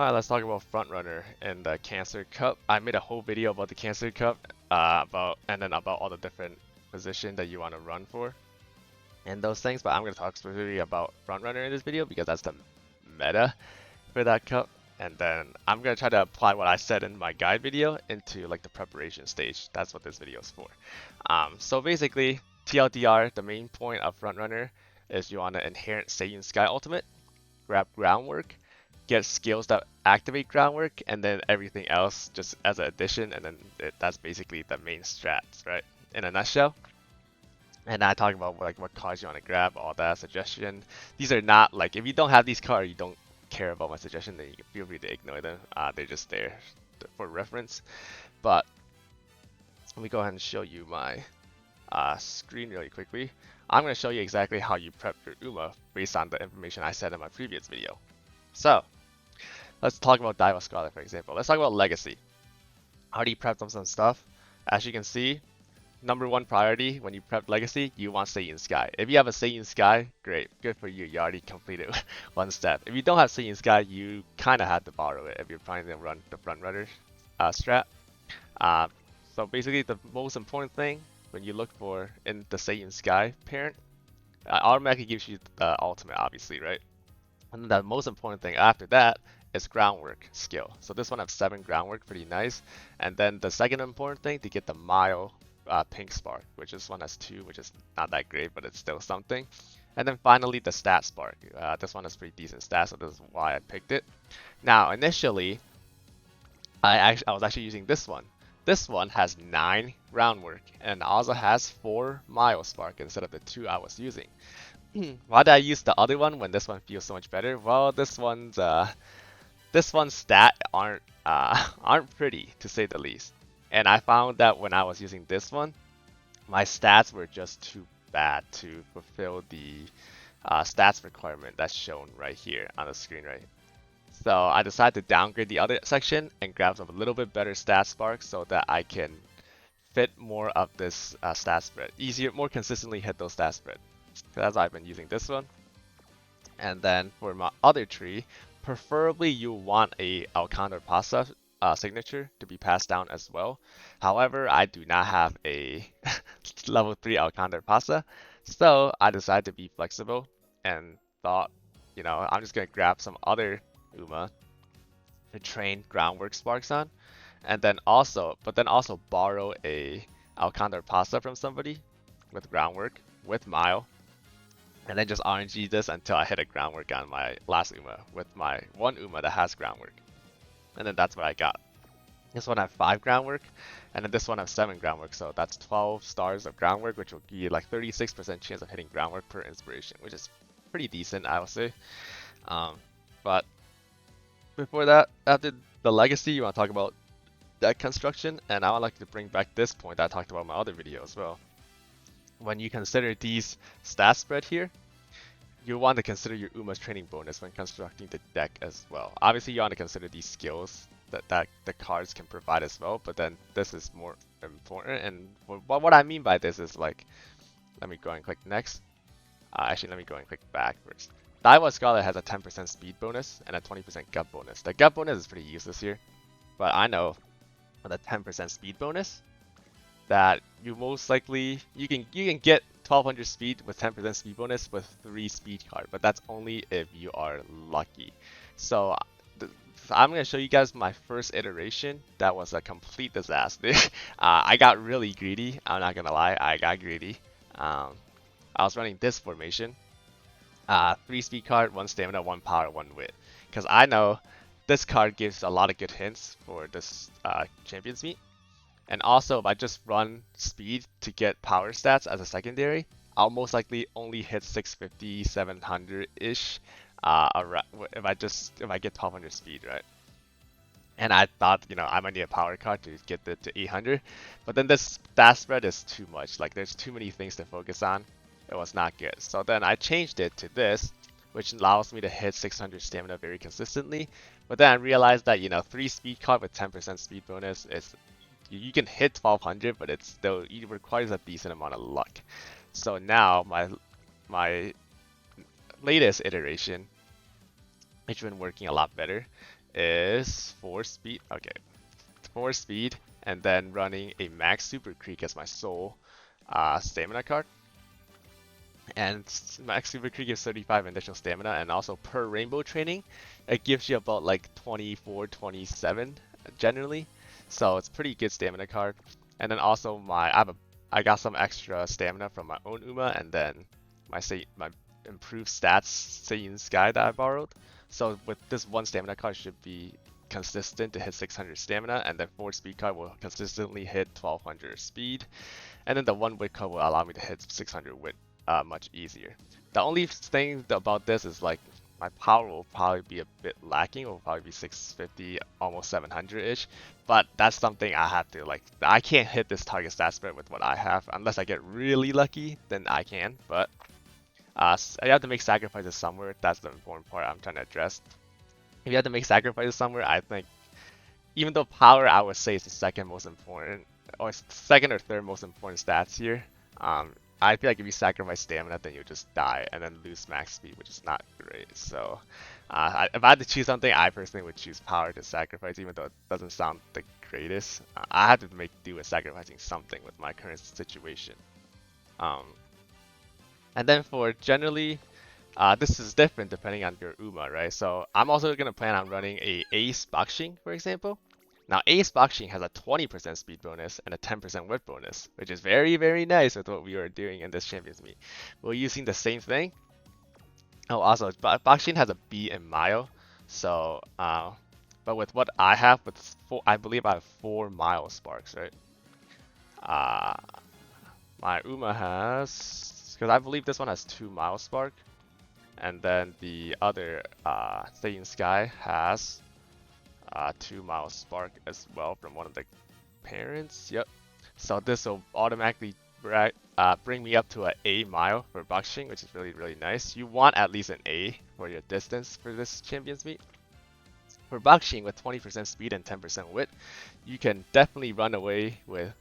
Alright, let's talk about Frontrunner and the Cancer Cup. I made a whole video about the Cancer Cup, about all the different positions that you want to run for and those things, but I'm going to talk specifically about Frontrunner in this video because that's the meta for that cup. And then I'm going to try to apply what I said in my guide video into like the preparation stage. That's what this video is for. So basically, TLDR, the main point of Frontrunner is you want to inherent Seiyu Sky Ultimate, grab groundwork, get skills that activate groundwork, and then everything else just as an addition, and then that's basically the main strats, right? In a nutshell. And I talk about like what cards you want to grab, all that suggestion. These are not like if you don't have these cards, you don't care about my suggestion, then you can feel free to ignore them. They're just there for reference. But let me go ahead and show you my screen really quickly. I'm going to show you exactly how you prep your UMA based on the information I said in my previous video. So let's talk about Daiwa Scholar, for example. Let's talk about Legacy. How do you prep some stuff? As you can see, number one priority when you prep Legacy, you want Seiyu Sky. If you have a Seiyu Sky, great, good for you. You already completed one step. If you don't have Seiyu Sky, you kind of have to borrow it if you're trying to run the front runner strat. So basically, the most important thing when you look for in the Seiyu Sky parent, automatically gives you the ultimate, obviously, right? And the most important thing after that is groundwork skill. So this one has 7 groundwork, pretty nice. And then the second important thing to get the mile pink spark, which this one has 2, which is not that great, but it's still something. And then finally the stat spark. This one has pretty decent stats, so this is why I picked it. Now initially, I was actually using this one. This one has 9 groundwork and also has 4 mile spark instead of the 2 I was using. Why did I use the other one when this one feels so much better? Well, this one's stat aren't pretty, to say the least. And I found that when I was using this one, my stats were just too bad to fulfill the stats requirement that's shown right here on the screen, right? So I decided to downgrade the other section and grab some a little bit better stat spark so that I can fit more of this stat spread, easier, more consistently hit those stat spread. So that's why I've been using this one. And then for my other tree, preferably you want a Alcantara Pasta signature to be passed down as well. However, I do not have a level 3 Alcantara Pasta, so I decided to be flexible and thought, I'm just gonna grab some other Uma to train groundwork sparks on, and then also borrow a Alcantara Pasta from somebody with groundwork with Mile, and then just RNG this until I hit a groundwork on my last Uma with my one Uma that has groundwork. And then that's what I got. This one has 5 groundwork, and then this one has 7 groundwork, so that's 12 stars of groundwork, which will give you like 36% chance of hitting groundwork per inspiration, which is pretty decent, I would say. But before that, after the legacy, you want to talk about deck construction, and I would like to bring back this point that I talked about in my other video as well. When you consider these stat spread here, you want to consider your Uma's training bonus when constructing the deck as well. Obviously, you want to consider these skills that the cards can provide as well, but then this is more important. And what I mean by this is like, let me go and click next. Actually, let me go and click back first. Daiwa Scholar has a 10% speed bonus and a 20% gut bonus. The gut bonus is pretty useless here, but I know with a 10% speed bonus that you most likely you can get 1200 speed with 10% speed bonus with 3 speed card, but that's only if you are lucky. So I'm going to show you guys my first iteration. That was a complete disaster. I got really greedy. I'm not going to lie. I got greedy. I was running this formation. 3 speed card, 1 stamina, 1 power, 1 wit. Because I know this card gives a lot of good hints for this Champions Meet. And also, if I just run speed to get power stats as a secondary, I'll most likely only hit 650, 700-ish if I get 1200 speed, right? And I thought, I might need a power card to get it to 800. But then this stat spread is too much. Like, there's too many things to focus on. It was not good. So then I changed it to this, which allows me to hit 600 stamina very consistently. But then I realized that, 3 speed card with 10% speed bonus is... You can hit 1200, but it requires a decent amount of luck. So now my latest iteration, it's been working a lot better, is 4 speed. Okay, 4 speed, and then running a max super creek as my sole stamina card. And max super creek gives 35 additional stamina, and also per rainbow training, it gives you about like 24, 27 generally. So it's pretty good stamina card. And then also I got some extra stamina from my own Uma, and then my improved stats Saiyan Sky that I borrowed. So with this one stamina card should be consistent to hit 600 stamina, and then 4 speed card will consistently hit 1200 speed, and then the one wit card will allow me to hit 600 wit much easier. The only thing about this is like my power will probably be a bit lacking. It will probably be 650, almost 700-ish. But that's something I have to like. I can't hit this target stat spread with what I have unless I get really lucky. Then I can. But I have to make sacrifices somewhere. That's the important part I'm trying to address. If you have to make sacrifices somewhere, I think even though power I would say is the second most important, or second or third most important stats here. I feel like if you sacrifice stamina, then you just die and then lose max speed, which is not great. So, if I had to choose something, I personally would choose power to sacrifice, even though it doesn't sound the greatest. I have to make do with sacrificing something with my current situation. Um, and then for generally, this is different depending on your Uma, right? So I'm also gonna plan on running a Ace Boxing, for example. Now Ace Boxing has a 20% speed bonus and a 10% whip bonus, which is very, very nice with what we were doing in this Champions Meet. We're using the same thing. Oh, also, Boxing has a B in Mile, so but with what I have, I believe I have 4 Mile Sparks, right? Uh, my Uma has, because I believe this one has 2 Mile Spark, and then the other Saiyan Sky has 2 Mile Spark as well from one of the parents. Yep. So this will automatically bring me up to an A mile for boxing, which is really, really nice. You want at least an A for your distance for this Champions Meet. For boxing with 20% speed and 10% wit, you can definitely run away with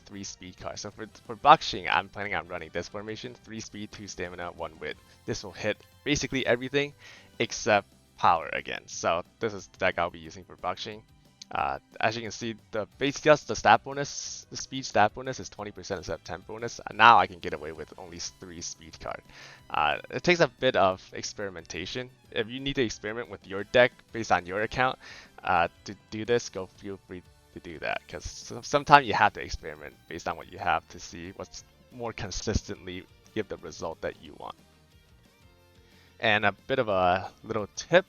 3 speed cards. So for boxing, I'm planning on running this formation: 3 speed, 2 stamina, 1 wit. This will hit basically everything except power again. So this is the deck I'll be using for boxing. As you can see, just the stat bonus, the speed stat bonus is 20% instead of 10 bonus. And now I can get away with only 3 speed card. It takes a bit of experimentation. If you need to experiment with your deck based on your account to do this, feel free to do that, because sometimes you have to experiment based on what you have to see what's more consistently give the result that you want. And a bit of a little tip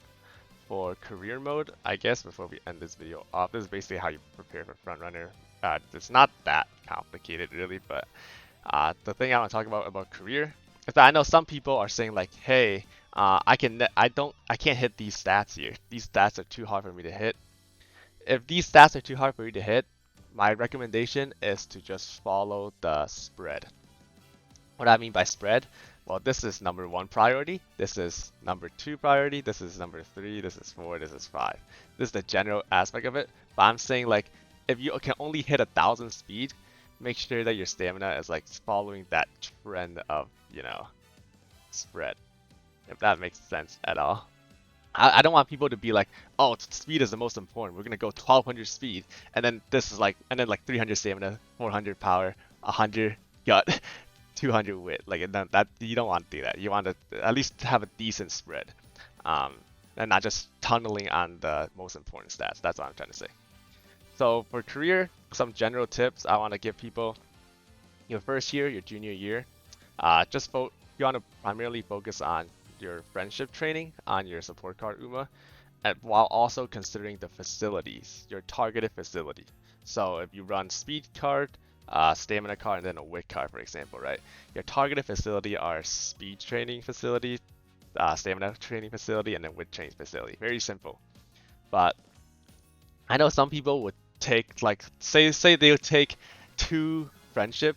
for career mode, I guess, before we end this video off. This is basically how you prepare for frontrunner. It's not that complicated really, but the thing I want to talk about career is that I know some people are saying like, hey, I can't hit these stats here. These stats are too hard for me to hit. If these stats are too hard for you to hit, my recommendation is to just follow the spread. What I mean by spread, well, this is number 1 priority, this is number 2 priority, this is number 3, this is 4, this is 5. This is the general aspect of it, but I'm saying like, if you can only hit 1000 speed, make sure that your stamina is like following that trend of, spread. If that makes sense at all. I don't want people to be like, oh, speed is the most important. We're gonna go 1200 speed, and then this is like, and then like 300 stamina, 400 power, 100 gut, 200 wit. Like that you don't want to do that. You want to at least have a decent spread, and not just tunneling on the most important stats. That's what I'm trying to say. So for career, some general tips I want to give people. Your first year, your junior year, you want to primarily focus on your friendship training on your support card Uma, while also considering the facilities, your targeted facility. So if you run speed card, stamina card, and then a wit card, for example, right? Your targeted facility are speed training facility, stamina training facility, and then wit training facility. Very simple. But I know some people would take like say they would take 2 friendship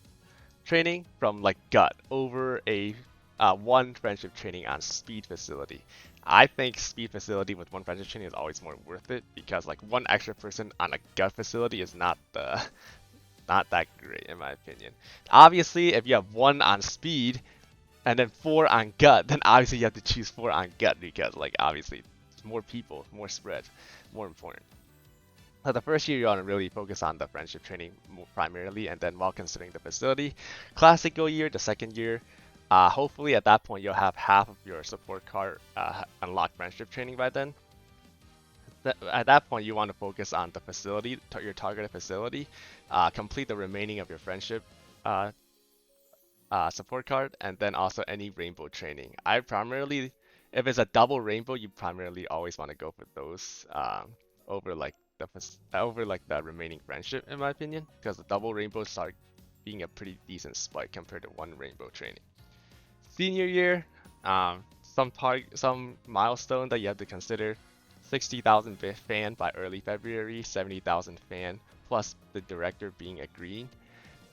training from like gut over a 1 friendship training on speed facility. I think speed facility with 1 friendship training is always more worth it, because like 1 extra person on a gut facility is not that great in my opinion. Obviously, if you have 1 on speed, and then 4 on gut, then obviously you have to choose 4 on gut because like obviously more people, more spread, more important. So the first year you want to really focus on the friendship training primarily, and then while considering the facility, classical year, the second year, hopefully at that point you'll have half of your support card unlocked friendship training by then. At that point you want to focus on the facility, your targeted facility, complete the remaining of your friendship uh, support card, and then also any rainbow training. I primarily, if it's a double rainbow, you primarily always want to go for those over like the remaining friendship, in my opinion, because the double rainbows start being a pretty decent spike compared to one rainbow training. Senior year, some milestone that you have to consider: 60,000 fan by early February, 70,000 fan plus the director being a green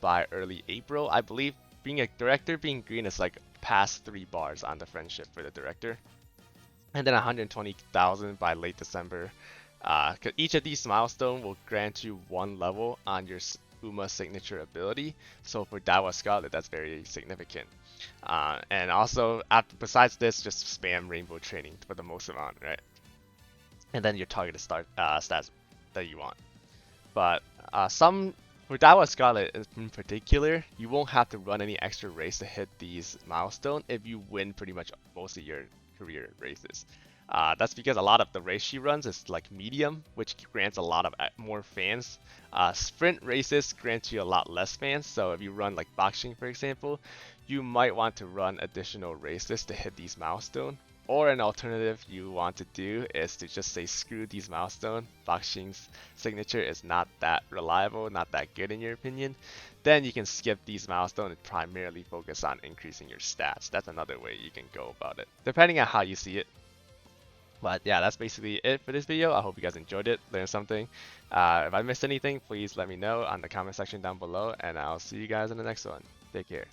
by early April. I believe being a director being green is like past 3 bars on the friendship for the director. And then 120,000 by late December. 'Cause each of these milestones will grant you 1 level on your UMA signature ability. So for Dawa Scarlet, that's very significant. And also, besides this, just spam rainbow training for the most amount, right? And then your targeted stats that you want. But some for Dawa Scarlet in particular, you won't have to run any extra race to hit these milestones if you win pretty much most of your career races. That's because a lot of the race she runs is like medium, which grants a lot of more fans. Sprint races grant you a lot less fans, so if you run like boxing, for example, you might want to run additional races to hit these milestones. Or an alternative you want to do is to just say screw these milestones. Boxing's signature is not that reliable, not that good in your opinion. Then you can skip these milestones and primarily focus on increasing your stats. That's another way you can go about it, depending on how you see it. But yeah, that's basically it for this video. I hope you guys enjoyed it, learned something. If I missed anything, please let me know on the comment section down below, and I'll see you guys in the next one. Take care.